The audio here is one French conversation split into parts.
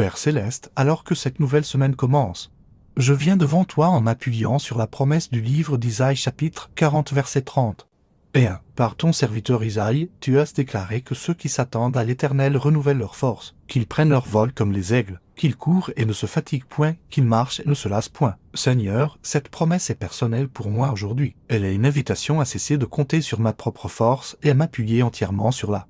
Père Céleste, alors que cette nouvelle semaine commence, je viens devant toi en m'appuyant sur la promesse du livre d'Isaïe chapitre 40 verset 30. Et 1. Par ton serviteur Isaïe, tu as déclaré que ceux qui s'attendent à l'Éternel renouvellent leur force, qu'ils prennent leur vol comme les aigles, qu'ils courent et ne se fatiguent point, qu'ils marchent et ne se lassent point. Seigneur, cette promesse est personnelle pour moi aujourd'hui. Elle est une invitation à cesser de compter sur ma propre force et à m'appuyer entièrement sur la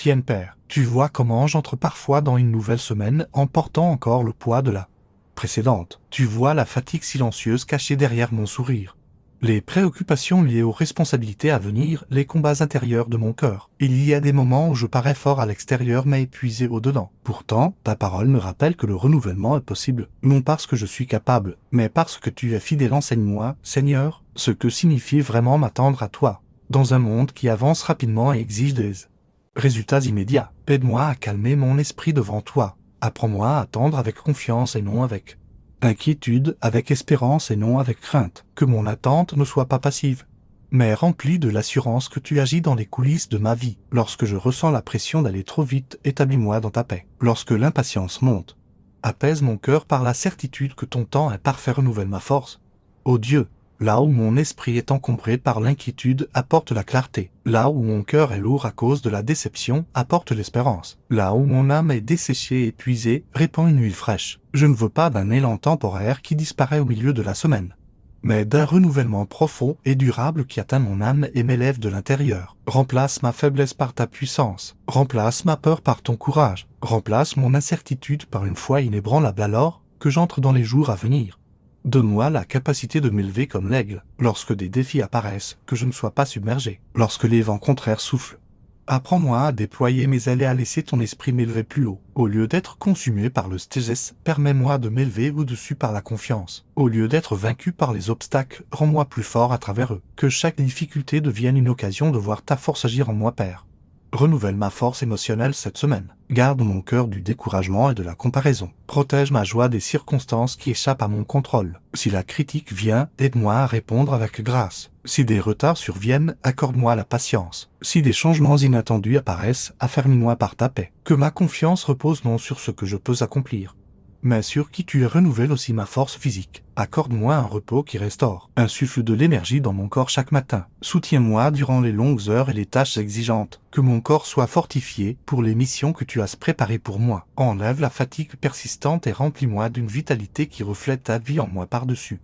tienne, Père. Tu vois comment j'entre parfois dans une nouvelle semaine en portant encore le poids de la précédente. Tu vois la fatigue silencieuse cachée derrière mon sourire. Les préoccupations liées aux responsabilités à venir, les combats intérieurs de mon cœur. Il y a des moments où je parais fort à l'extérieur mais épuisé au-dedans. Pourtant, ta parole me rappelle que le renouvellement est possible, non parce que je suis capable, mais parce que tu es fidèle. Enseigne-moi, Seigneur, ce que signifie vraiment m'attendre à toi, dans un monde qui avance rapidement et exige des résultats immédiats. Aide-moi à calmer mon esprit devant toi. Apprends-moi à attendre avec confiance et non avec inquiétude, avec espérance et non avec crainte. Que mon attente ne soit pas passive, mais remplie de l'assurance que tu agis dans les coulisses de ma vie. Lorsque je ressens la pression d'aller trop vite, établis-moi dans ta paix. Lorsque l'impatience monte, apaise mon cœur par la certitude que ton temps imparfait renouvelle ma force. Ô Dieu, là où mon esprit est encombré par l'inquiétude, apporte la clarté. Là où mon cœur est lourd à cause de la déception, apporte l'espérance. Là où mon âme est desséchée et épuisée, répand une huile fraîche. Je ne veux pas d'un élan temporaire qui disparaît au milieu de la semaine, mais d'un renouvellement profond et durable qui atteint mon âme et m'élève de l'intérieur. Remplace ma faiblesse par ta puissance. Remplace ma peur par ton courage. Remplace mon incertitude par une foi inébranlable alors que j'entre dans les jours à venir. Donne-moi la capacité de m'élever comme l'aigle, lorsque des défis apparaissent, que je ne sois pas submergé, lorsque les vents contraires soufflent. Apprends-moi à déployer mes ailes et à laisser ton esprit m'élever plus haut. Au lieu d'être consumé par le stress, permets-moi de m'élever au-dessus par la confiance. Au lieu d'être vaincu par les obstacles, rends-moi plus fort à travers eux. Que chaque difficulté devienne une occasion de voir ta force agir en moi, Père. Renouvelle ma force émotionnelle cette semaine. Garde mon cœur du découragement et de la comparaison. Protège ma joie des circonstances qui échappent à mon contrôle. Si la critique vient, aide-moi à répondre avec grâce. Si des retards surviennent, accorde-moi la patience. Si des changements inattendus apparaissent, affermis-moi par ta paix. Que ma confiance repose non sur ce que je peux accomplir, mais sur qui tu es. Renouvelle aussi ma force physique. Accorde-moi un repos qui restaure. Insuffle de l'énergie dans mon corps chaque matin. Soutiens-moi durant les longues heures et les tâches exigeantes. Que mon corps soit fortifié pour les missions que tu as préparées pour moi. Enlève la fatigue persistante et remplis-moi d'une vitalité qui reflète ta vie en moi par-dessus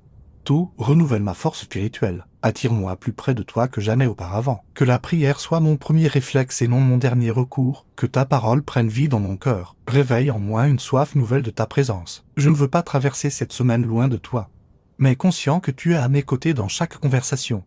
tout. Renouvelle ma force spirituelle. Attire-moi plus près de toi que jamais auparavant. Que la prière soit mon premier réflexe et non mon dernier recours. Que ta parole prenne vie dans mon cœur. Réveille en moi une soif nouvelle de ta présence. Je ne veux pas traverser cette semaine loin de toi, mais conscient que tu es à mes côtés dans chaque conversation,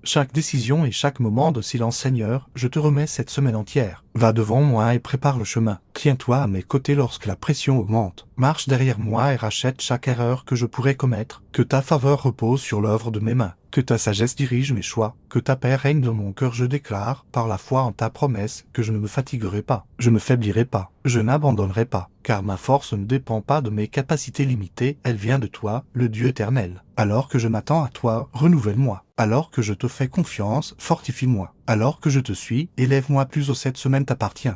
chaque décision et chaque moment de silence. Seigneur, je te remets cette semaine entière. Va devant moi et prépare le chemin. Tiens-toi à mes côtés lorsque la pression augmente. Marche derrière moi et rachète chaque erreur que je pourrais commettre. Que ta faveur repose sur l'œuvre de mes mains. Que ta sagesse dirige mes choix. Que ta paix règne dans mon cœur. Je déclare, par la foi en ta promesse, que je ne me fatiguerai pas. Je ne faiblirai pas. Je n'abandonnerai pas. Car ma force ne dépend pas de mes capacités limitées. Elle vient de toi, le Dieu éternel. Alors que je m'attends à toi, renouvelle-moi. Alors que je te fais confiance, fortifie-moi. Alors que je te suis, élève-moi plus haut. Cette semaine t'appartient.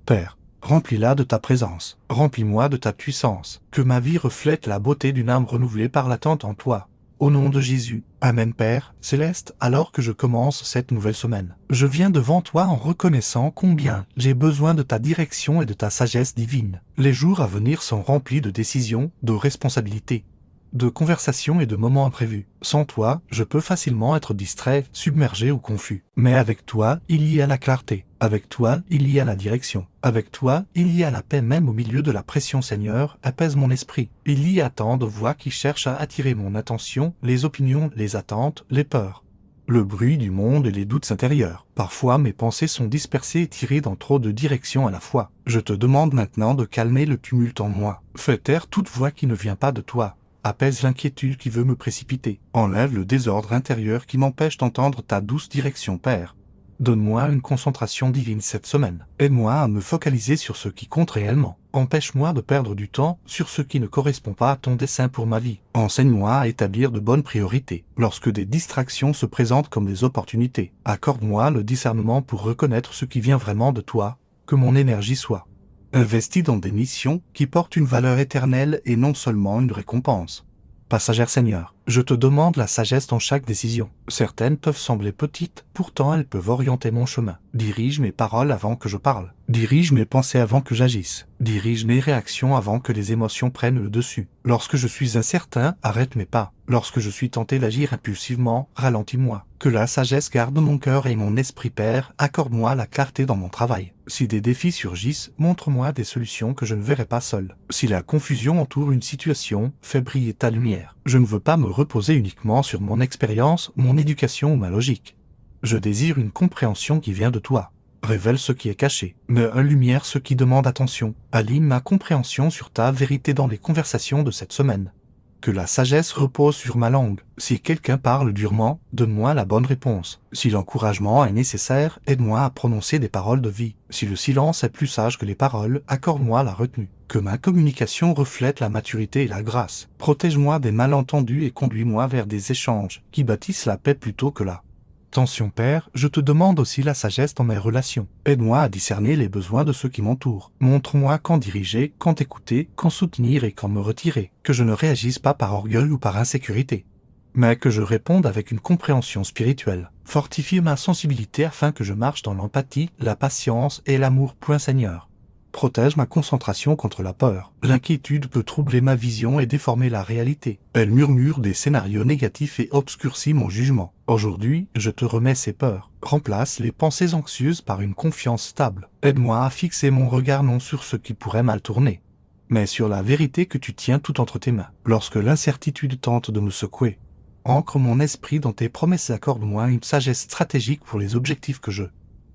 Père, remplis-la de ta présence. Remplis-moi de ta puissance. Que ma vie reflète la beauté d'une âme renouvelée par l'attente en toi. Au nom de Jésus. Amen. Père Céleste, alors que je commence cette nouvelle semaine, je viens devant toi en reconnaissant combien j'ai besoin de ta direction et de ta sagesse divine. Les jours à venir sont remplis de décisions, de responsabilités, de conversations et de moments imprévus. Sans toi, je peux facilement être distrait, submergé ou confus. Mais avec toi, il y a la clarté. Avec toi, il y a la direction. Avec toi, il y a la paix même au milieu de la pression. Seigneur, apaise mon esprit. Il y a tant de voix qui cherchent à attirer mon attention, les opinions, les attentes, les peurs, le bruit du monde et les doutes intérieurs. Parfois mes pensées sont dispersées et tirées dans trop de directions à la fois. Je te demande maintenant de calmer le tumulte en moi. Fais taire toute voix qui ne vient pas de toi. Apaise l'inquiétude qui veut me précipiter. Enlève le désordre intérieur qui m'empêche d'entendre ta douce direction, Père. Donne-moi une concentration divine cette semaine. Aide-moi à me focaliser sur ce qui compte réellement. Empêche-moi de perdre du temps sur ce qui ne correspond pas à ton dessein pour ma vie. Enseigne-moi à établir de bonnes priorités lorsque des distractions se présentent comme des opportunités. Accorde-moi le discernement pour reconnaître ce qui vient vraiment de toi. Que mon énergie soit Investis dans des missions qui portent une valeur éternelle et non seulement une récompense. Passagère Seigneur, je te demande la sagesse dans chaque décision. Certaines peuvent sembler petites, pourtant elles peuvent orienter mon chemin. Dirige mes paroles avant que je parle. Dirige mes pensées avant que j'agisse. Dirige mes réactions avant que les émotions prennent le dessus. Lorsque je suis incertain, arrête mes pas. Lorsque je suis tenté d'agir impulsivement, ralentis-moi. Que la sagesse garde mon cœur et mon esprit, Père, accorde-moi la clarté dans mon travail. Si des défis surgissent, montre-moi des solutions que je ne verrai pas seul. Si la confusion entoure une situation, fais briller ta lumière. Je ne veux pas me reposer uniquement sur mon expérience, mon éducation ou ma logique. Je désire une compréhension qui vient de toi. Révèle ce qui est caché, mets en lumière ce qui demande attention. Aligne ma compréhension sur ta vérité dans les conversations de cette semaine. Que la sagesse repose sur ma langue. Si quelqu'un parle durement, donne-moi la bonne réponse. Si l'encouragement est nécessaire, aide-moi à prononcer des paroles de vie. Si le silence est plus sage que les paroles, accorde-moi la retenue. Que ma communication reflète la maturité et la grâce. Protège-moi des malentendus et conduis-moi vers des échanges qui bâtissent la paix plutôt que la tension. Père, je te demande aussi la sagesse dans mes relations. Aide-moi à discerner les besoins de ceux qui m'entourent. Montre-moi quand diriger, quand écouter, quand soutenir et quand me retirer. Que je ne réagisse pas par orgueil ou par insécurité, mais que je réponde avec une compréhension spirituelle. Fortifie ma sensibilité afin que je marche dans l'empathie, la patience et l'amour. Seigneur. Protège ma concentration contre la peur. L'inquiétude peut troubler ma vision et déformer la réalité. Elle murmure des scénarios négatifs et obscurcit mon jugement. Aujourd'hui, je te remets ces peurs. Remplace les pensées anxieuses par une confiance stable. Aide-moi à fixer mon regard non sur ce qui pourrait mal tourner, mais sur la vérité que tu tiens tout entre tes mains. Lorsque l'incertitude tente de me secouer, ancre mon esprit dans tes promesses et accorde-moi une sagesse stratégique pour les objectifs que je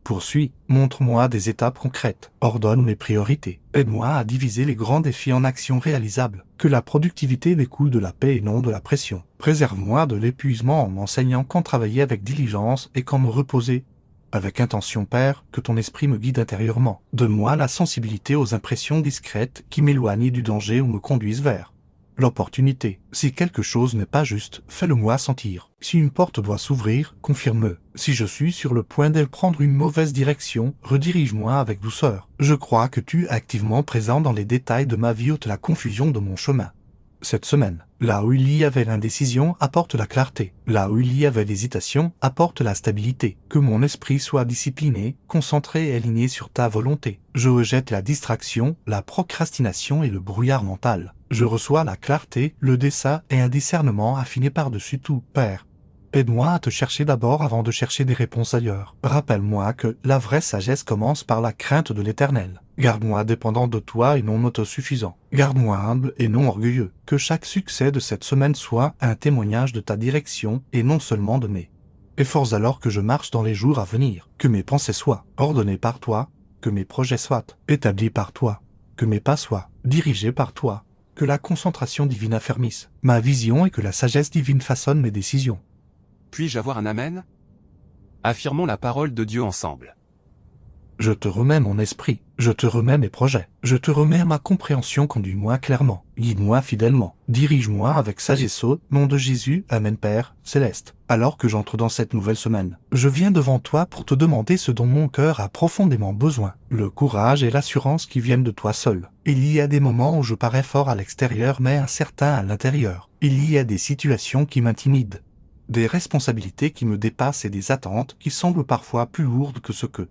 poursuis. Montre-moi des étapes concrètes. Ordonne mes priorités. Aide-moi à diviser les grands défis en actions réalisables. Que la productivité découle de la paix et non de la pression. Préserve-moi de l'épuisement en m'enseignant quand travailler avec diligence et quand me reposer avec intention. Père, que ton esprit me guide intérieurement. Donne-moi la sensibilité aux impressions discrètes qui m'éloignent du danger ou me conduisent vers l'opportunité. Si quelque chose n'est pas juste, fais-le-moi sentir. Si une porte doit s'ouvrir, confirme-le. Si je suis sur le point de prendre une mauvaise direction, redirige-moi avec douceur. Je crois que tu es activement présent dans les détails de ma vie. Ôte la confusion de mon chemin. Cette semaine, là où il y avait l'indécision, apporte la clarté. Là où il y avait l'hésitation, apporte la stabilité. Que mon esprit soit discipliné, concentré et aligné sur ta volonté. Je rejette la distraction, la procrastination et le brouillard mental. Je reçois la clarté, le dessein et un discernement affiné par-dessus tout. Père, aide-moi à te chercher d'abord avant de chercher des réponses ailleurs. Rappelle-moi que la vraie sagesse commence par la crainte de l'Éternel. Garde-moi dépendant de toi et non autosuffisant. Garde-moi humble et non orgueilleux. Que chaque succès de cette semaine soit un témoignage de ta direction et non seulement de mes efforts alors que je marche dans les jours à venir. Que mes pensées soient ordonnées par toi, que mes projets soient établis par toi, que mes pas soient dirigés par toi. Que la concentration divine affermisse ma vision et que la sagesse divine façonne mes décisions. Puis-je avoir un amen? Affirmons la parole de Dieu ensemble. Je te remets mon esprit, je te remets mes projets, je te remets ma compréhension. Conduis-moi clairement, guide-moi fidèlement, dirige-moi avec sagesse au nom de Jésus. Amen. Père céleste, alors que j'entre dans cette nouvelle semaine, je viens devant toi pour te demander ce dont mon cœur a profondément besoin, le courage et l'assurance qui viennent de toi seul. Il y a des moments où je parais fort à l'extérieur mais incertain à l'intérieur. Il y a des situations qui m'intimident, des responsabilités qui me dépassent et des attentes qui semblent parfois plus lourdes que ce que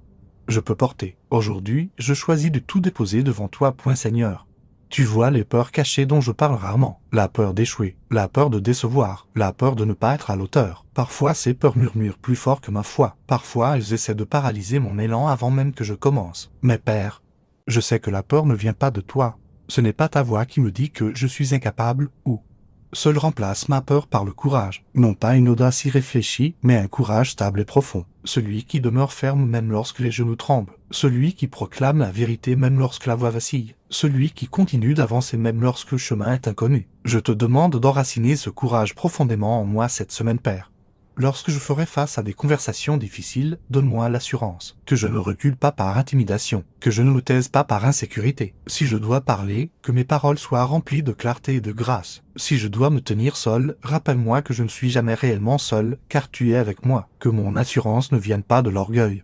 je peux porter. Aujourd'hui, je choisis de tout déposer devant toi. Seigneur. Tu vois les peurs cachées dont je parle rarement. La peur d'échouer, la peur de décevoir, la peur de ne pas être à l'auteur. Parfois ces peurs murmurent plus fort que ma foi. Parfois elles essaient de paralyser mon élan avant même que je commence. Mais Père, je sais que la peur ne vient pas de toi. Ce n'est pas ta voix qui me dit que je suis incapable ou... Seul remplace ma peur par le courage. Non pas une audace irréfléchie, mais un courage stable et profond. Celui qui demeure ferme même lorsque les genoux tremblent. Celui qui proclame la vérité même lorsque la voix vacille. Celui qui continue d'avancer même lorsque le chemin est inconnu. Je te demande d'enraciner ce courage profondément en moi cette semaine, Père. Lorsque je ferai face à des conversations difficiles, donne-moi l'assurance que je ne recule pas par intimidation, que je ne me taise pas par insécurité. Si je dois parler, que mes paroles soient remplies de clarté et de grâce. Si je dois me tenir seul, rappelle-moi que je ne suis jamais réellement seul, car tu es avec moi. Que mon assurance ne vienne pas de l'orgueil,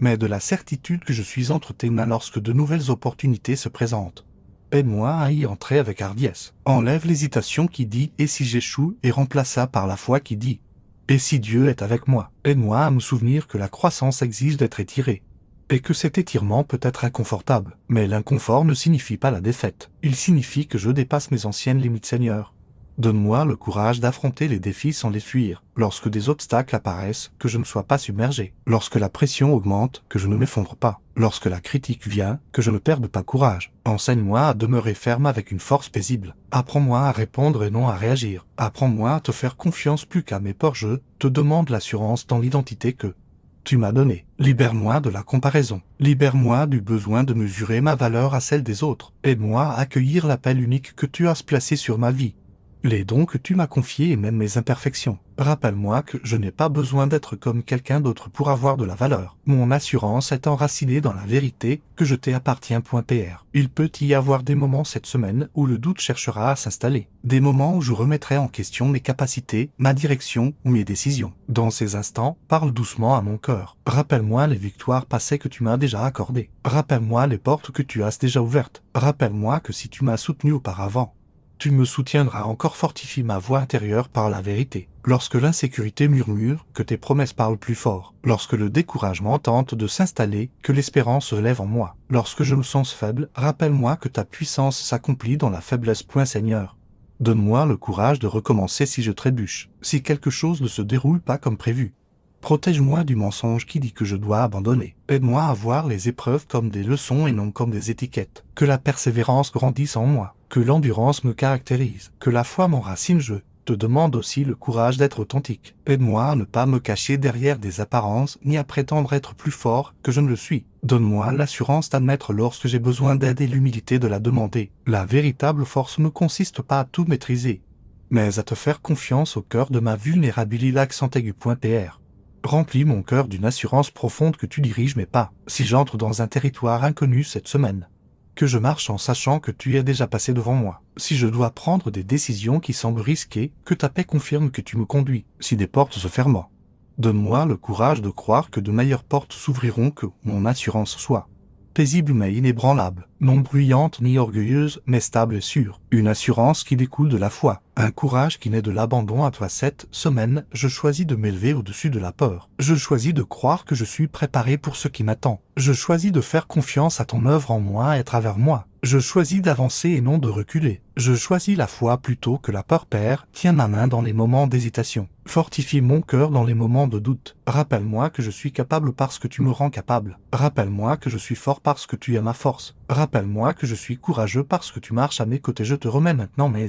mais de la certitude que je suis entre tes mains lorsque de nouvelles opportunités se présentent. Aide-moi à y entrer avec hardiesse. Enlève l'hésitation qui dit « et si j'échoue » et remplace-la par la foi qui dit « et si Dieu est avec moi ». Aide-moi à me souvenir que la croissance exige d'être étirée, et que cet étirement peut être inconfortable. Mais l'inconfort ne signifie pas la défaite. Il signifie que je dépasse mes anciennes limites, Seigneur. Donne-moi le courage d'affronter les défis sans les fuir. Lorsque des obstacles apparaissent, que je ne sois pas submergé. Lorsque la pression augmente, que je ne m'effondre pas. Lorsque la critique vient, que je ne perde pas courage. Enseigne-moi à demeurer ferme avec une force paisible. Apprends-moi à répondre et non à réagir. Apprends-moi à te faire confiance plus qu'à mes peurs. Je te demande l'assurance dans l'identité que tu m'as donnée. Libère-moi de la comparaison. Libère-moi du besoin de mesurer ma valeur à celle des autres. Aide-moi à accueillir l'appel unique que tu as placé sur ma vie, les dons que tu m'as confiés et même mes imperfections. Rappelle-moi que je n'ai pas besoin d'être comme quelqu'un d'autre pour avoir de la valeur. Mon assurance est enracinée dans la vérité que je t'appartiens.pr. Il peut y avoir des moments cette semaine où le doute cherchera à s'installer. Des moments où je remettrai en question mes capacités, ma direction ou mes décisions. Dans ces instants, parle doucement à mon cœur. Rappelle-moi les victoires passées que tu m'as déjà accordées. Rappelle-moi les portes que tu as déjà ouvertes. Rappelle-moi que si tu m'as soutenu auparavant, tu me soutiendras encore. Fortifie ma voix intérieure par la vérité. Lorsque l'insécurité murmure, que tes promesses parlent plus fort. Lorsque le découragement tente de s'installer, que l'espérance se lève en moi. Lorsque je me sens faible, rappelle-moi que ta puissance s'accomplit dans la faiblesse. Seigneur, donne-moi le courage de recommencer si je trébuche, si quelque chose ne se déroule pas comme prévu. Protège-moi du mensonge qui dit que je dois abandonner. Aide-moi à voir les épreuves comme des leçons et non comme des étiquettes. Que la persévérance grandisse en moi. Que l'endurance me caractérise. Que la foi m'enracine. Je te demande aussi le courage d'être authentique. Aide-moi à ne pas me cacher derrière des apparences ni à prétendre être plus fort que je ne le suis. Donne-moi l'assurance d'admettre lorsque j'ai besoin d'aide et l'humilité de la demander. La véritable force ne consiste pas à tout maîtriser, mais à te faire confiance au cœur de ma vulnérabilité. L'accent-aigu.pr. Remplis mon cœur d'une assurance profonde que tu diriges mes pas. Si j'entre dans un territoire inconnu cette semaine, que je marche en sachant que tu es déjà passé devant moi. Si je dois prendre des décisions qui semblent risquées, que ta paix confirme que tu me conduis. Si des portes se ferment, donne-moi le courage de croire que de meilleures portes s'ouvriront. Que mon assurance soit paisible mais inébranlable, non bruyante ni orgueilleuse, mais stable et sûre. Une assurance qui découle de la foi, un courage qui naît de l'abandon à toi. Cette semaine, je choisis de m'élever au-dessus de la peur. Je choisis de croire que je suis préparé pour ce qui m'attend. Je choisis de faire confiance à ton œuvre en moi et à travers moi. Je choisis d'avancer et non de reculer. Je choisis la foi plutôt que la peur. Père, tiens ma main dans les moments d'hésitation. Fortifie mon cœur dans les moments de doute. Rappelle-moi que je suis capable parce que tu me rends capable. Rappelle-moi que je suis fort parce que tu es ma force. Rappelle-moi que je suis courageux parce que tu marches à mes côtés. Je te remets maintenant mes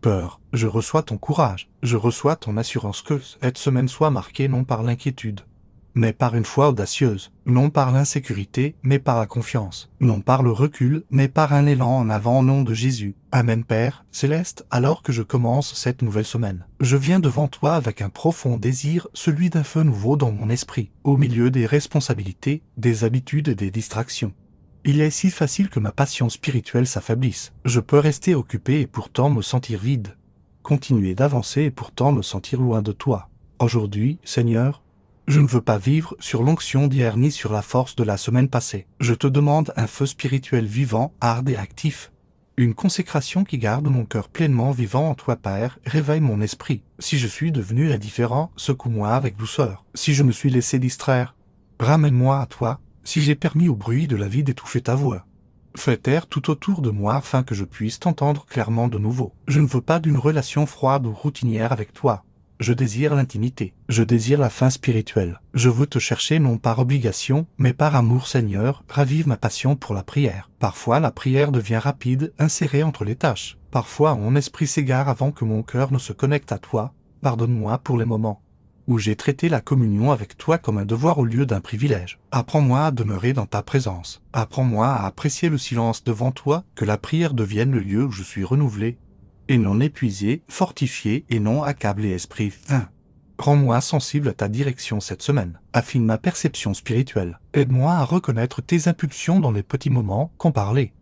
peurs. Je reçois ton courage. Je reçois ton assurance que cette semaine soit marquée non par l'inquiétude, mais par une foi audacieuse, non par l'insécurité, mais par la confiance, non par le recul, mais par un élan en avant au nom de Jésus. Amen. Père Céleste, alors que je commence cette nouvelle semaine, je viens devant toi avec un profond désir, celui d'un feu nouveau dans mon esprit, au milieu des responsabilités, des habitudes et des distractions. Il est si facile que ma passion spirituelle s'affaiblisse. Je peux rester occupé et pourtant me sentir vide. Continuer d'avancer et pourtant me sentir loin de toi. Aujourd'hui, Seigneur, je ne veux pas vivre sur l'onction d'hier ni sur la force de la semaine passée. Je te demande un feu spirituel vivant, ardent et actif. Une consécration qui garde mon cœur pleinement vivant en toi. Père, réveille mon esprit. Si je suis devenu indifférent, secoue-moi avec douceur. Si je me suis laissé distraire, ramène-moi à toi. Si j'ai permis au bruit de la vie d'étouffer ta voix, fais taire tout autour de moi afin que je puisse t'entendre clairement de nouveau. Je ne veux pas d'une relation froide ou routinière avec toi. Je désire l'intimité. Je désire la faim spirituelle. Je veux te chercher non par obligation, mais par amour. Seigneur, ravive ma passion pour la prière. Parfois la prière devient rapide, insérée entre les tâches. Parfois mon esprit s'égare avant que mon cœur ne se connecte à toi. Pardonne-moi pour les moments où j'ai traité la communion avec toi comme un devoir au lieu d'un privilège. Apprends-moi à demeurer dans ta présence. Apprends-moi à apprécier le silence devant toi, que la prière devienne le lieu où je suis renouvelé, et non épuisé, fortifié et non accablé. Esprit saint, rends-moi sensible à ta direction cette semaine. Affine ma perception spirituelle. Aide-moi à reconnaître tes impulsions dans les petits moments, quand parler,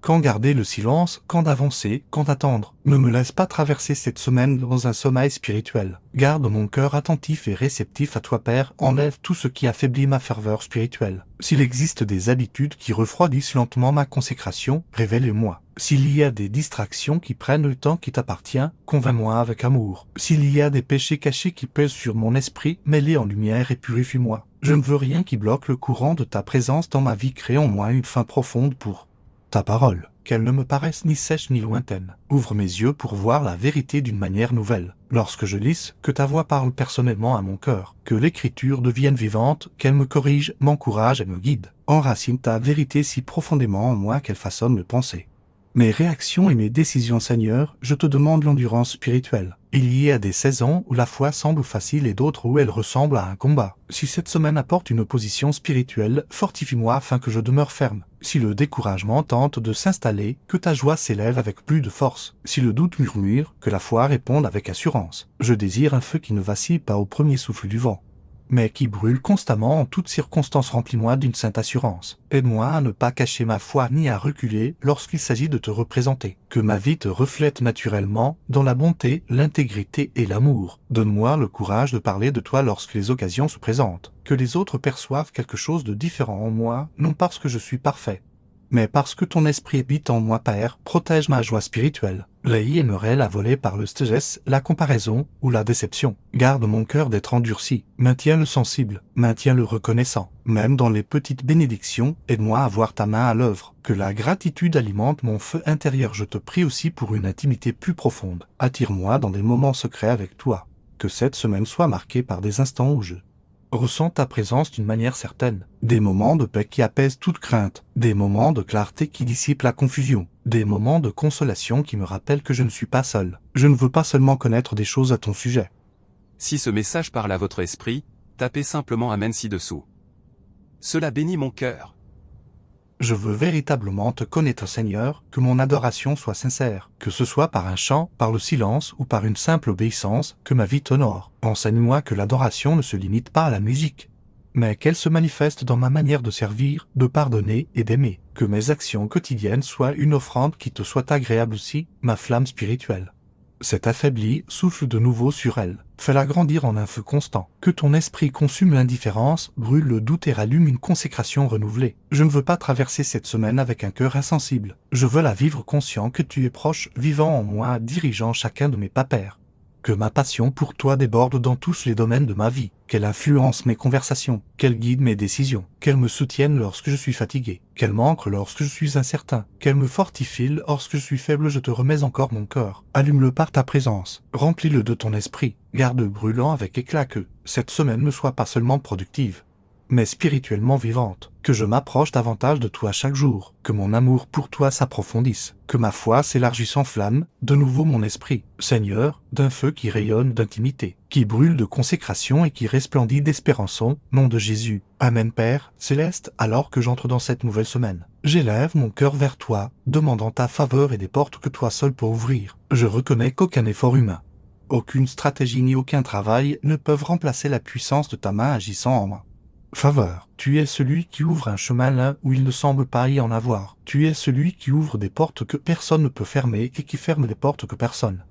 Quand garder le silence, quand avancer, quand attendre. Ne me laisse pas traverser cette semaine dans un sommeil spirituel. Garde mon cœur attentif et réceptif à toi Père, enlève tout ce qui affaiblit ma ferveur spirituelle. S'il existe des habitudes qui refroidissent lentement ma consécration, révèle-moi. S'il y a des distractions qui prennent le temps qui t'appartient, convainc-moi avec amour. S'il y a des péchés cachés qui pèsent sur mon esprit, mets-les en lumière et purifie-moi. Je ne veux rien qui bloque le courant de ta présence dans ma vie, crée en moi une faim profonde pour ta parole, qu'elle ne me paraisse ni sèche ni lointaine. Ouvre mes yeux pour voir la vérité d'une manière nouvelle. Lorsque je lis, que ta voix parle personnellement à mon cœur, que l'écriture devienne vivante, qu'elle me corrige, m'encourage et me guide. Enracine ta vérité si profondément en moi qu'elle façonne mes pensées. Mes réactions et mes décisions, Seigneur, je te demande l'endurance spirituelle. Il y a des saisons où la foi semble facile et d'autres où elle ressemble à un combat. Si cette semaine apporte une opposition spirituelle, fortifie-moi afin que je demeure ferme. Si le découragement tente de s'installer, que ta joie s'élève avec plus de force. Si le doute murmure, que la foi réponde avec assurance. Je désire un feu qui ne vacille pas au premier souffle du vent, mais qui brûle constamment en toutes circonstances. Remplis-moi d'une sainte assurance. Aide-moi à ne pas cacher ma foi ni à reculer lorsqu'il s'agit de te représenter. Que ma vie te reflète naturellement dans la bonté, l'intégrité et l'amour. Donne-moi le courage de parler de toi lorsque les occasions se présentent. Que les autres perçoivent quelque chose de différent en moi, non parce que je suis parfait, mais parce que ton esprit habite en moi. Père, protège ma joie spirituelle. Aimerait la voler par le stress, la comparaison ou la déception. Garde mon cœur d'être endurci. Maintiens-le sensible, maintiens-le reconnaissant. Même dans les petites bénédictions, aide-moi à voir ta main à l'œuvre. Que la gratitude alimente mon feu intérieur. Je te prie aussi pour une intimité plus profonde. Attire-moi dans des moments secrets avec toi. Que cette semaine soit marquée par des instants où je ressens ta présence d'une manière certaine. Des moments de paix qui apaisent toute crainte. Des moments de clarté qui dissipent la confusion. Des moments de consolation qui me rappellent que je ne suis pas seul. Je ne veux pas seulement connaître des choses à ton sujet. Si ce message parle à votre esprit, tapez simplement Amen ci-dessous. Cela bénit mon cœur. Je veux véritablement te connaître, Seigneur, que mon adoration soit sincère, que ce soit par un chant, par le silence ou par une simple obéissance, que ma vie t'honore. Enseigne-moi que l'adoration ne se limite pas à la musique, mais qu'elle se manifeste dans ma manière de servir, de pardonner et d'aimer. Que mes actions quotidiennes soient une offrande qui te soit agréable aussi, ma flamme spirituelle. Cette affaiblie, souffle de nouveau sur elle. Fais-la grandir en un feu constant. Que ton esprit consume l'indifférence, brûle le doute et rallume une consécration renouvelée. Je ne veux pas traverser cette semaine avec un cœur insensible. Je veux la vivre conscient que tu es proche, vivant en moi, dirigeant chacun de mes pas, Père. Que ma passion pour toi déborde dans tous les domaines de ma vie, qu'elle influence mes conversations, qu'elle guide mes décisions, qu'elle me soutienne lorsque je suis fatigué, qu'elle m'ancre lorsque je suis incertain, qu'elle me fortifie lorsque je suis faible. Je te remets encore mon cœur. Allume-le par ta présence, remplis-le de ton esprit, garde-le brûlant avec éclat. Que cette semaine ne soit pas seulement productive, mais spirituellement vivante. Que je m'approche davantage de toi chaque jour, que mon amour pour toi s'approfondisse, que ma foi s'élargisse en flamme, de nouveau mon esprit, Seigneur, d'un feu qui rayonne d'intimité, qui brûle de consécration et qui resplendit d'espérance au nom de Jésus. Amen. Père céleste, alors que j'entre dans cette nouvelle semaine, j'élève mon cœur vers toi, demandant ta faveur et des portes que toi seul peux ouvrir. Je reconnais qu'aucun effort humain, aucune stratégie ni aucun travail ne peuvent remplacer la puissance de ta main agissant en moi. Faveur, tu es celui qui ouvre un chemin là où il ne semble pas y en avoir. Tu es celui qui ouvre des portes que personne ne peut fermer et qui ferme des portes que personne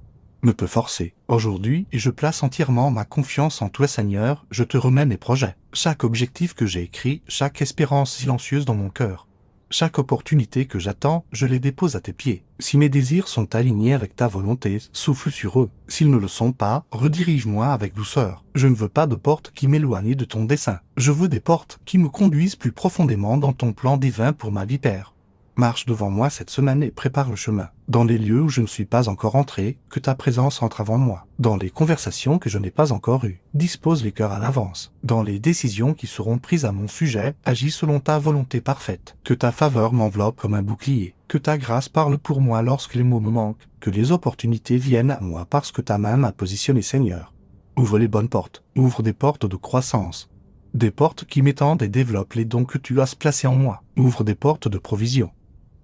ne peut forcer. Aujourd'hui, je place entièrement ma confiance en toi, Seigneur. Je te remets mes projets, chaque objectif que j'ai écrit, chaque espérance silencieuse dans mon cœur. Chaque opportunité que j'attends, je les dépose à tes pieds. Si mes désirs sont alignés avec ta volonté, souffle sur eux. S'ils ne le sont pas, redirige-moi avec douceur. Je ne veux pas de portes qui m'éloignent de ton dessein. Je veux des portes qui me conduisent plus profondément dans ton plan divin pour ma vie, Père. Marche devant moi cette semaine et prépare le chemin. Dans les lieux où je ne suis pas encore entré, que ta présence entre avant moi. Dans les conversations que je n'ai pas encore eues, dispose les cœurs à l'avance. Dans les décisions qui seront prises à mon sujet, agis selon ta volonté parfaite. Que ta faveur m'enveloppe comme un bouclier. Que ta grâce parle pour moi lorsque les mots me manquent. Que les opportunités viennent à moi parce que ta main m'a positionné, Seigneur. Ouvre les bonnes portes. Ouvre des portes de croissance. Des portes qui m'étendent et développent les dons que tu as placés en moi. Ouvre des portes de provision,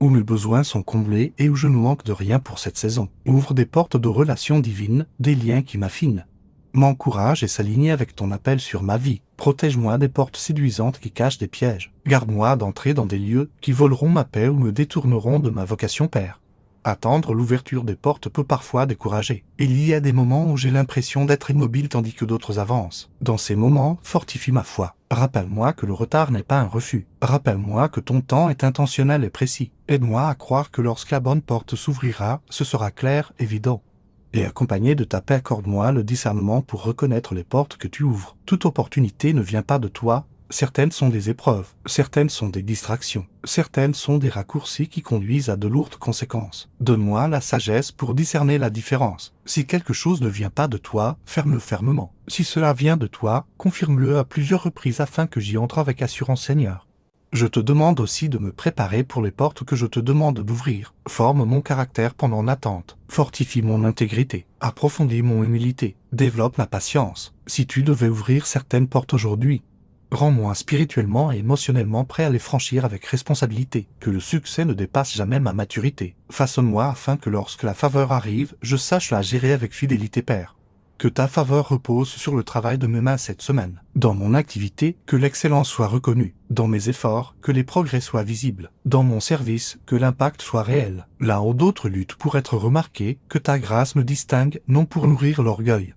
où mes besoins sont comblés et où je ne manque de rien pour cette saison. Ouvre des portes de relations divines, des liens qui m'affinent. m'encourage et s'aligne avec ton appel sur ma vie. Protège-moi des portes séduisantes qui cachent des pièges. Garde-moi d'entrer dans des lieux qui voleront ma paix ou me détourneront de ma vocation, Père. Attendre l'ouverture des portes peut parfois décourager. Il y a des moments où j'ai l'impression d'être immobile tandis que d'autres avancent. Dans ces moments, fortifie ma foi. Rappelle-moi que le retard n'est pas un refus. Rappelle-moi que ton temps est intentionnel et précis. Aide-moi à croire que lorsque la bonne porte s'ouvrira, ce sera clair, évident. Et accompagné de ta paix, accorde-moi le discernement pour reconnaître les portes que tu ouvres. Toute opportunité ne vient pas de toi. Certaines sont des épreuves, certaines sont des distractions, certaines sont des raccourcis qui conduisent à de lourdes conséquences. Donne-moi la sagesse pour discerner la différence. Si quelque chose ne vient pas de toi, ferme-le fermement. Si cela vient de toi, confirme-le à plusieurs reprises afin que j'y entre avec assurance, Seigneur. Je te demande aussi de me préparer pour les portes que je te demande d'ouvrir. Forme mon caractère pendant l'attente. Fortifie mon intégrité. Approfondis mon humilité. Développe ma patience. Si tu devais ouvrir certaines portes aujourd'hui, rends-moi spirituellement et émotionnellement prêt à les franchir avec responsabilité. Que le succès ne dépasse jamais ma maturité. Façonne-moi afin que lorsque la faveur arrive, je sache la gérer avec fidélité, Père. Que ta faveur repose sur le travail de mes mains cette semaine. Dans mon activité, que l'excellence soit reconnue. Dans mes efforts, que les progrès soient visibles. Dans mon service, que l'impact soit réel. Là où d'autres luttent pour être remarqués, que ta grâce me distingue, non pour nourrir l'orgueil,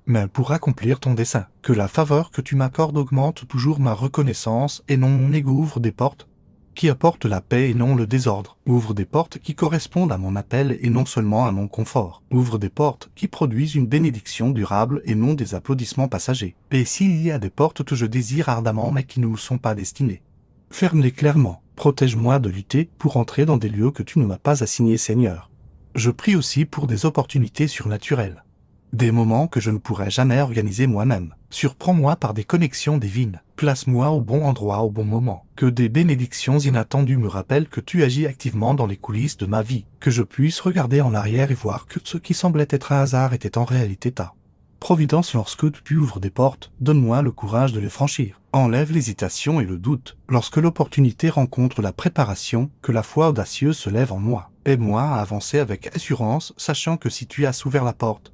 mais pour accomplir ton dessein. Que la faveur que tu m'accordes augmente toujours ma reconnaissance et non mon ego. Ouvre des portes qui apportent la paix et non le désordre. Ouvre des portes qui correspondent à mon appel et non seulement à mon confort. Ouvre des portes qui produisent une bénédiction durable et non des applaudissements passagers. Et s'il y a des portes que je désire ardemment mais qui ne me sont pas destinées, ferme-les clairement. Protège-moi de lutter pour entrer dans des lieux que tu ne m'as pas assignés, Seigneur. Je prie aussi pour des opportunités surnaturelles. Des moments que je ne pourrais jamais organiser moi-même. Surprends-moi par des connexions divines. Place-moi au bon endroit au bon moment. Que des bénédictions inattendues me rappellent que tu agis activement dans les coulisses de ma vie. Que je puisse regarder en arrière et voir que ce qui semblait être un hasard était en réalité ta providence. Lorsque tu ouvres des portes, donne-moi le courage de les franchir. Enlève l'hésitation et le doute. Lorsque l'opportunité rencontre la préparation, que la foi audacieuse se lève en moi. Aide-moi à avancer avec assurance, sachant que si tu as ouvert la porte,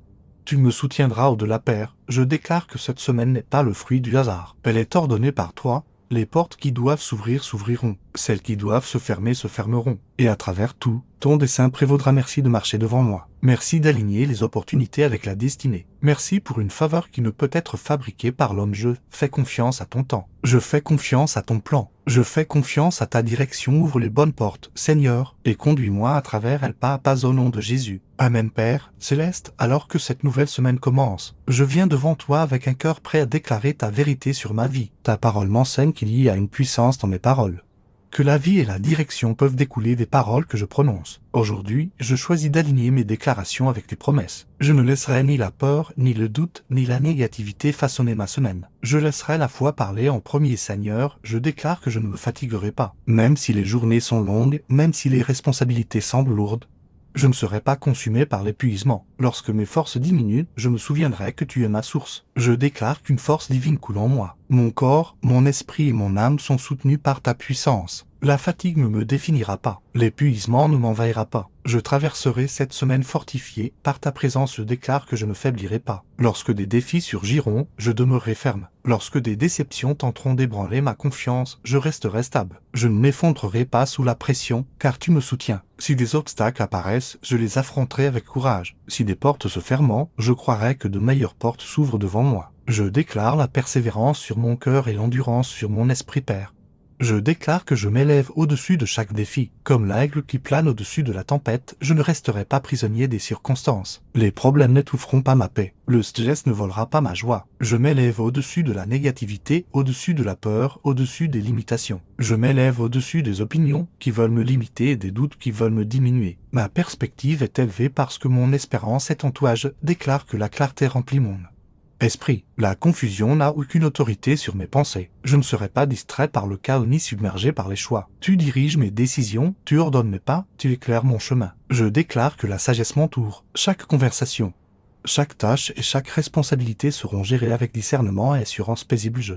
tu me soutiendras au-delà, Père. Je déclare que cette semaine n'est pas le fruit du hasard. Elle est ordonnée par toi. Les portes qui doivent s'ouvrir s'ouvriront. Celles qui doivent se fermeront. Et à travers tout, ton dessein prévaudra. Merci de marcher devant moi. Merci d'aligner les opportunités avec la destinée. Merci pour une faveur qui ne peut être fabriquée par l'homme. Je fais confiance à ton temps. Je fais confiance à ton plan. Je fais confiance à ta direction. Ouvre les bonnes portes, Seigneur, et conduis-moi à travers elles pas à pas au nom de Jésus. Amen. Père céleste, alors que cette nouvelle semaine commence, je viens devant toi avec un cœur prêt à déclarer ta vérité sur ma vie. Ta parole m'enseigne qu'il y a une puissance dans mes paroles. Que la vie et la direction peuvent découler des paroles que je prononce. Aujourd'hui, je choisis d'aligner mes déclarations avec tes promesses. Je ne laisserai ni la peur, ni le doute, ni la négativité façonner ma semaine. Je laisserai la foi parler en premier, Seigneur. Je déclare que je ne me fatiguerai pas. Même si les journées sont longues, même si les responsabilités semblent lourdes, je ne serai pas consumé par l'épuisement. Lorsque mes forces diminuent, je me souviendrai que tu es ma source. Je déclare qu'une force divine coule en moi. Mon corps, mon esprit et mon âme sont soutenus par ta puissance. La fatigue ne me définira pas. L'épuisement ne m'envahira pas. Je traverserai cette semaine fortifiée. Par ta présence, je déclare que je ne faiblirai pas. Lorsque des défis surgiront, je demeurerai ferme. Lorsque des déceptions tenteront d'ébranler ma confiance, je resterai stable. Je ne m'effondrerai pas sous la pression, car tu me soutiens. Si des obstacles apparaissent, je les affronterai avec courage. Si des portes se ferment, je croirai que de meilleures portes s'ouvrent devant moi. Je déclare la persévérance sur mon cœur et l'endurance sur mon esprit, Père. Je déclare que je m'élève au-dessus de chaque défi. Comme l'aigle qui plane au-dessus de la tempête, je ne resterai pas prisonnier des circonstances. Les problèmes n'étoufferont pas ma paix. Le stress ne volera pas ma joie. Je m'élève au-dessus de la négativité, au-dessus de la peur, au-dessus des limitations. Je m'élève au-dessus des opinions qui veulent me limiter et des doutes qui veulent me diminuer. Ma perspective est élevée parce que mon espérance est en toi. Je déclare que la clarté remplit mon esprit. La confusion n'a aucune autorité sur mes pensées. Je ne serai pas distrait par le chaos ni submergé par les choix. Tu diriges mes décisions, tu ordonnes mes pas, tu éclaires mon chemin. Je déclare que la sagesse m'entoure. Chaque conversation, chaque tâche et chaque responsabilité seront gérées avec discernement et assurance paisible. Je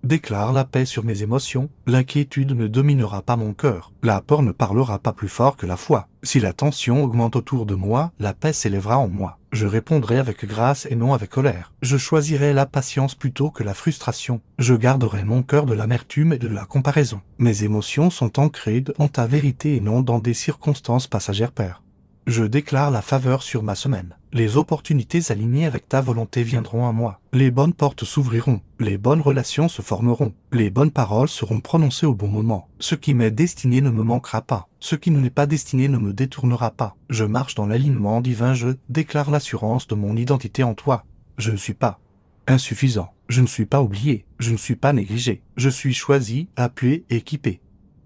Déclare la paix sur mes émotions, l'inquiétude ne dominera pas mon cœur, la peur ne parlera pas plus fort que la foi. Si la tension augmente autour de moi, la paix s'élèvera en moi. Je répondrai avec grâce et non avec colère. Je choisirai la patience plutôt que la frustration. Je garderai mon cœur de l'amertume et de la comparaison. Mes émotions sont ancrées dans ta vérité et non dans des circonstances passagères, Père. Je déclare la faveur sur ma semaine. Les opportunités alignées avec ta volonté viendront à moi. Les bonnes portes s'ouvriront. Les bonnes relations se formeront. Les bonnes paroles seront prononcées au bon moment. Ce qui m'est destiné ne me manquera pas. Ce qui ne m'est pas destiné ne me détournera pas. Je marche dans l'alignement divin. Je déclare l'assurance de mon identité en toi. Je ne suis pas insuffisant. Je ne suis pas oublié. Je ne suis pas négligé. Je suis choisi, appelé, équipé.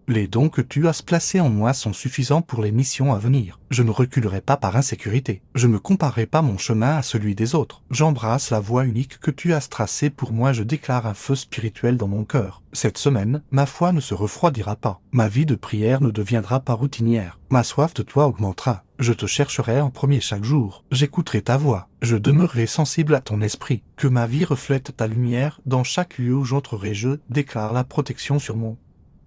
Les dons que tu as placés en moi sont suffisants pour les missions à venir. Je ne reculerai pas par insécurité. Je ne comparerai pas mon chemin à celui des autres. J'embrasse la voie unique que tu as tracée pour moi. Je déclare un feu spirituel dans mon cœur. Cette semaine, ma foi ne se refroidira pas. Ma vie de prière ne deviendra pas routinière. Ma soif de toi augmentera. Je te chercherai en premier chaque jour. J'écouterai ta voix. Je demeurerai sensible à ton esprit. Que ma vie reflète ta lumière dans chaque lieu où j'entrerai. Je déclare la protection sur mon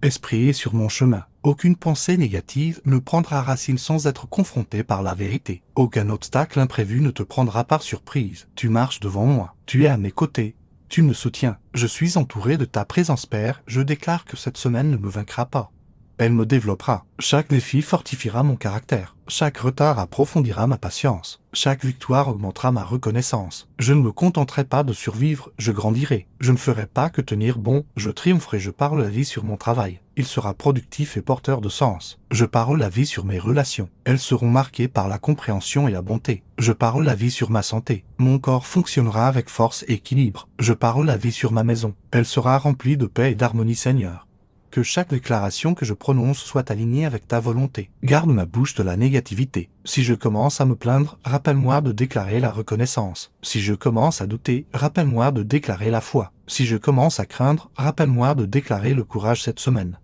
esprit et sur mon chemin. Aucune pensée négative ne prendra racine sans être confrontée par la vérité. Aucun obstacle imprévu ne te prendra par surprise. Tu marches devant moi. Tu es à mes côtés. Tu me soutiens. Je suis entouré de ta présence, Père. Je déclare que cette semaine ne me vaincra pas. Elle me développera. Chaque défi fortifiera mon caractère. Chaque retard approfondira ma patience. Chaque victoire augmentera ma reconnaissance. Je ne me contenterai pas de survivre, je grandirai. Je ne ferai pas que tenir bon, je triompherai. Je parle la vie sur mon travail. Il sera productif et porteur de sens. Je parle la vie sur mes relations. Elles seront marquées par la compréhension et la bonté. Je parle la vie sur ma santé. Mon corps fonctionnera avec force et équilibre. Je parle la vie sur ma maison. Elle sera remplie de paix et d'harmonie, Seigneur. Que chaque déclaration que je prononce soit alignée avec ta volonté. Garde ma bouche de la négativité. Si je commence à me plaindre, rappelle-moi de déclarer la reconnaissance. Si je commence à douter, rappelle-moi de déclarer la foi. Si je commence à craindre, rappelle-moi de déclarer le courage cette semaine.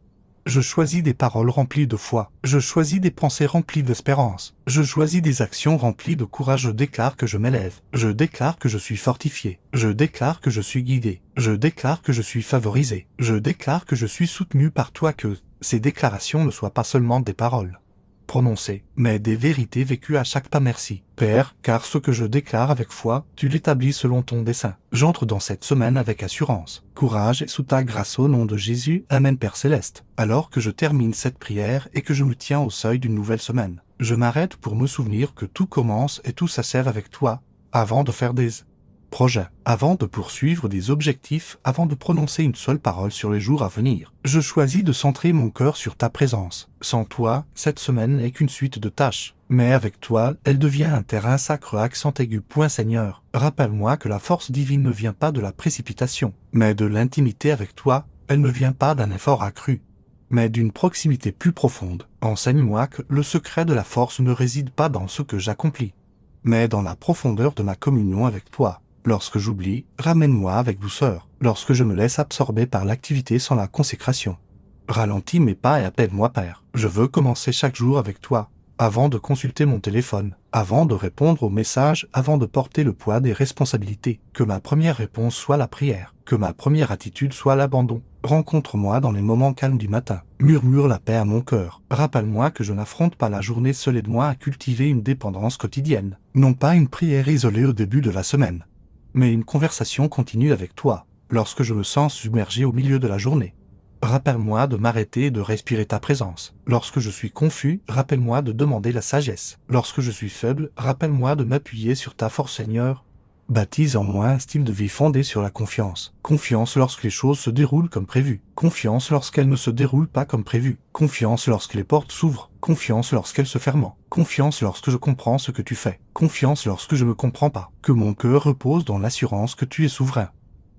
Je choisis des paroles remplies de foi. Je choisis des pensées remplies d'espérance. Je choisis des actions remplies de courage. Je déclare que je m'élève. Je déclare que je suis fortifié. Je déclare que je suis guidé. Je déclare que je suis favorisé. Je déclare que je suis soutenu par toi. Que ces déclarations ne soient pas seulement des paroles prononcées, mais des vérités vécues à chaque pas. Merci, Père, car ce que je déclare avec foi, tu l'établis selon ton dessein. J'entre dans cette semaine avec assurance, courage et sous ta grâce au nom de Jésus. Amen, Père Céleste. Alors que je termine cette prière et que je me tiens au seuil d'une nouvelle semaine, je m'arrête pour me souvenir que tout commence et tout s'achève avec toi, avant de faire des projets, avant de poursuivre des objectifs, avant de prononcer une seule parole sur les jours à venir. Je choisis de centrer mon cœur sur ta présence. Sans toi, cette semaine n'est qu'une suite de tâches. Mais avec toi, elle devient un terrain sacré. Accent aigu. Seigneur, rappelle-moi que la force divine ne vient pas de la précipitation, mais de l'intimité avec toi. Elle ne vient pas d'un effort accru, mais d'une proximité plus profonde. Enseigne-moi que le secret de la force ne réside pas dans ce que j'accomplis, mais dans la profondeur de ma communion avec toi. Lorsque j'oublie, ramène-moi avec douceur. Lorsque je me laisse absorber par l'activité sans la consécration, ralentis mes pas et appelle-moi Père. Je veux commencer chaque jour avec toi, avant de consulter mon téléphone, avant de répondre aux messages, avant de porter le poids des responsabilités. Que ma première réponse soit la prière, que ma première attitude soit l'abandon. Rencontre-moi dans les moments calmes du matin. Murmure la paix à mon cœur. Rappelle-moi que je n'affronte pas la journée seul. Aide-moi à cultiver une dépendance quotidienne. Non pas une prière isolée au début de la semaine, mais une conversation continue avec toi, lorsque je me sens submergé au milieu de la journée. Rappelle-moi de m'arrêter et de respirer ta présence. Lorsque je suis confus, rappelle-moi de demander la sagesse. Lorsque je suis faible, rappelle-moi de m'appuyer sur ta force, Seigneur. Baptise en moi un style de vie fondé sur la confiance. Confiance lorsque les choses se déroulent comme prévu. Confiance lorsqu'elles ne se déroulent pas comme prévu. Confiance lorsque les portes s'ouvrent. Confiance lorsqu'elles se ferment. Confiance lorsque je comprends ce que tu fais. Confiance lorsque je ne comprends pas. Que mon cœur repose dans l'assurance que tu es souverain,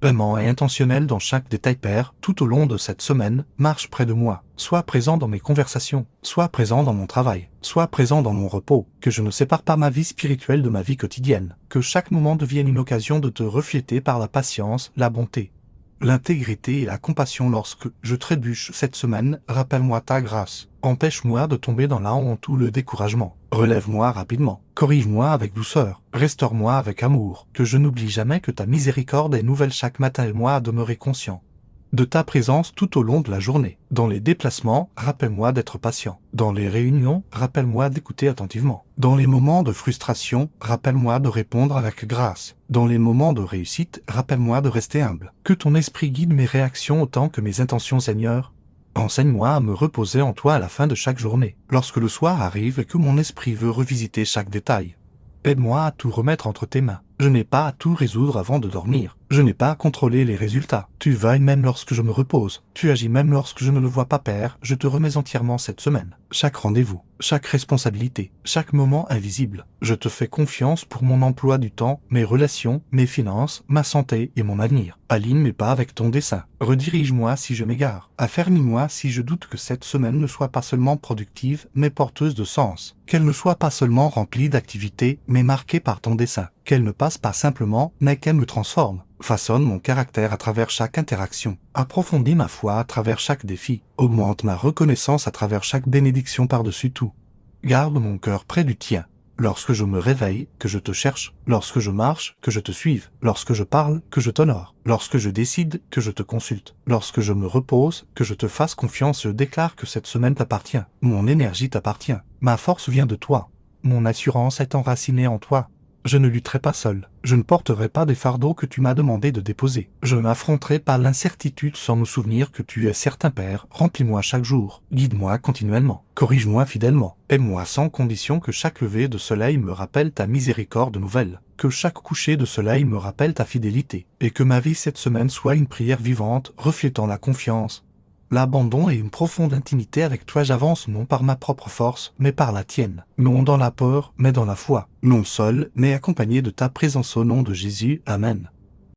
aimant et intentionnel dans chaque détail. Père, tout au long de cette semaine, marche près de moi. Sois présent dans mes conversations, sois présent dans mon travail, sois présent dans mon repos. Que je ne sépare pas ma vie spirituelle de ma vie quotidienne. Que chaque moment devienne une occasion de te refléter par la patience, la bonté, l'intégrité et la compassion. Lorsque je trébuche cette semaine, rappelle-moi ta grâce. Empêche-moi de tomber dans la honte ou le découragement. Relève-moi rapidement. Corrige-moi avec douceur. Restaure-moi avec amour. Que je n'oublie jamais que ta miséricorde est nouvelle chaque matin. Aide-moi à demeurer conscient de ta présence tout au long de la journée. Dans les déplacements, rappelle-moi d'être patient. Dans les réunions, rappelle-moi d'écouter attentivement. Dans les moments de frustration, rappelle-moi de répondre avec grâce. Dans les moments de réussite, rappelle-moi de rester humble. Que ton esprit guide mes réactions autant que mes intentions, Seigneur. Enseigne-moi à me reposer en toi à la fin de chaque journée, lorsque le soir arrive et que mon esprit veut revisiter chaque détail. Aide-moi à tout remettre entre tes mains. Je n'ai pas à tout résoudre avant de dormir. Je n'ai pas à contrôler les résultats. Tu veilles même lorsque je me repose. Tu agis même lorsque je ne le vois pas, Père. Je te remets entièrement cette semaine. Chaque rendez-vous, chaque responsabilité, chaque moment invisible. Je te fais confiance pour mon emploi du temps, mes relations, mes finances, ma santé et mon avenir. Aligne mes pas avec ton dessein. Redirige-moi si je m'égare. Affermis-moi si je doute que cette semaine ne soit pas seulement productive, mais porteuse de sens. Qu'elle ne soit pas seulement remplie d'activités, mais marquée par ton dessein. Qu'elle ne passe pas simplement, mais qu'elle me transforme. Façonne mon caractère à travers chaque interaction. Approfondis ma foi à travers chaque défi. Augmente ma reconnaissance à travers chaque bénédiction par-dessus tout. Garde mon cœur près du tien. Lorsque je me réveille, que je te cherche. Lorsque je marche, que je te suive. Lorsque je parle, que je t'honore. Lorsque je décide, que je te consulte. Lorsque je me repose, que je te fasse confiance. Je déclare que cette semaine t'appartient. Mon énergie t'appartient. Ma force vient de toi. Mon assurance est enracinée en toi. Je ne lutterai pas seul. Je ne porterai pas des fardeaux que tu m'as demandé de déposer. Je n'affronterai pas l'incertitude sans me souvenir que tu es certain, Père. Remplis-moi chaque jour. Guide-moi continuellement. Corrige-moi fidèlement. Aime-moi sans condition. Que chaque lever de soleil me rappelle ta miséricorde nouvelle. Que chaque coucher de soleil me rappelle ta fidélité. Et que ma vie cette semaine soit une prière vivante, reflétant la confiance, l'abandon et une profonde intimité avec toi. J'avance non par ma propre force, mais par la tienne. Non dans la peur, mais dans la foi. Non seul, mais accompagné de ta présence au nom de Jésus. Amen.